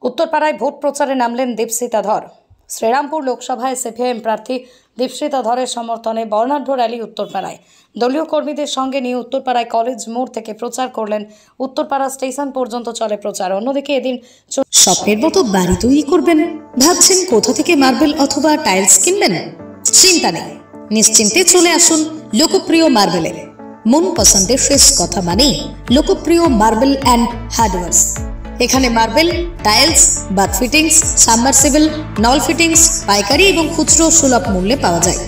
উত্তরপাড়ায় vote প্রচারে নামলেন দীপশিতা ধর। শ্রীরামপুর লোকসভায় সিপিআইএম প্রার্থী দীপশিতা ধরের সমর্থনে বর্ণাঢ্য র্যালি উত্তরপাড়ায়। দলীয় কর্মীদের সঙ্গে নিয়ে উত্তরপাড়ায় কলেজ মোড় থেকে প্রচার করলেন। উত্তরপাড়া স্টেশন পর্যন্ত চলে প্রচার। অন্যদিকে এদিন স্বপ্নের মতো বাড়ি তৈরি করবেন, ভাবছেন কোথা থেকে মার্বেল অথবা টাইলস কিনবেন? চিন্তা নেই, নিশ্চিন্তে চলে আসুন লোকপ্রিয় মার্বেলে। মন পছন্দের শেষ কথা মানেই লোকপ্রিয় মার্বেল অ্যান্ড হার্ডওয়্যার্স। এখানে marble, tiles, bath fittings, submersible, নল ফিটিংস পাইকারি এবং খুচরো সুলভ মূল্যে পাওয়া যায়।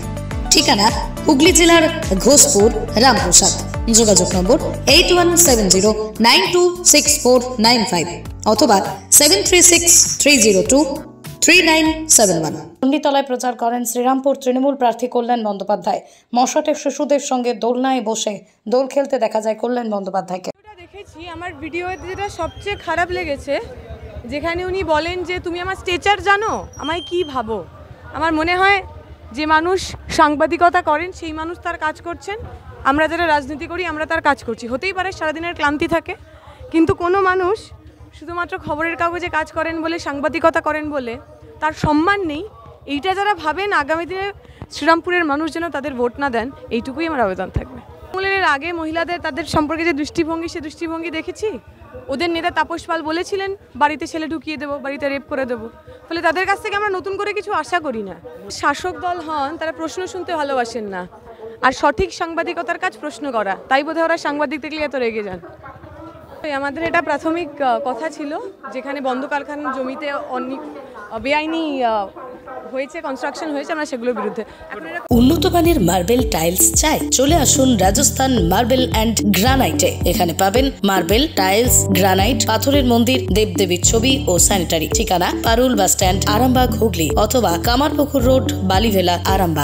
ঠিকানা হুগলি জেলার ঘোষপুর, রামপ্রসাদ। যোগাযোগ নম্বর 8170926495 অথবা 7363023971। চণ্ডীতলায় প্রচার করেন শ্রীরামপুর তৃণমূল প্রার্থী কল্যাণ বন্দ্যোপাধ্যায়। মশাটের শিশুদের সঙ্গে দোলনায় বসে দোল খেলতে দেখা যায় কল্যাণ বন্দ্যোপাধ্যায়কে। দেখেছি, আমার ভিডিওতে যেটা সবচেয়ে খারাপ লেগেছে, যেখানে উনি বলেন যে তুমি আমার স্টেচার জানো, আমায় কি ভাবো। আমার মনে হয় যে মানুষ সাংবাদিকতা করেন সেই মানুষ তার কাজ করছেন, আমরা যারা রাজনীতি করি আমরা তার কাজ করছি। হতেই পারে সারাদিনের ক্লান্তি থাকে, কিন্তু কোনো মানুষ শুধুমাত্র খবরের কাগজে কাজ করেন বলে, সাংবাদিকতা করেন বলে তার সম্মান নেই। এইটা যারা ভাবেন আগামী দিনে শ্রীরামপুরের মানুষ যেন তাদের ভোট না দেন, এইটুকুই আমার আবেদন থাকবে। তৃণমূলের আগে মহিলাদের তাদের সম্পর্কে যে দৃষ্টিভঙ্গি, সে দৃষ্টিভঙ্গি দেখেছি। ওদের নেতা তাপস পাল বলেছিলেন বাড়িতে ছেলে ঢুকিয়ে দেবো, বাড়িতে রেপ করে দেবো। ফলে তাদের কাছ থেকে আমরা নতুন করে কিছু আশা করি না। শাসক দল হন, তারা প্রশ্ন শুনতে ভালোবাসেন না, আর সঠিক সাংবাদিকতার কাজ প্রশ্ন করা। তাই বোধহয় ওরা সাংবাদিক দেখলে এত রেগে যান। আমাদের এটা প্রাথমিক কথা ছিল, যেখানে বন্ধ কারখানার জমিতে অনেক বেআইনি হয়েছে, কনস্ট্রাকশন হয়েছে, আমরা সেগুলোর বিরুদ্ধে। উন্নত মানের মার্বেল টাইলস চাই? চলে আসুন রাজস্থান মার্বেল অ্যান্ড গ্রানাইটে। এখানে পাবেন মার্বেল, টাইলস, গ্রানাইট, পাথরের মন্দির, দেবদেবীর ছবি ও স্যানিটারি। ঠিকানা পারুল বাস স্ট্যান্ড, আরামবাগ, হুগলি অথবা কামারপুকুর রোড, বালিভেলা, আরামবাগ।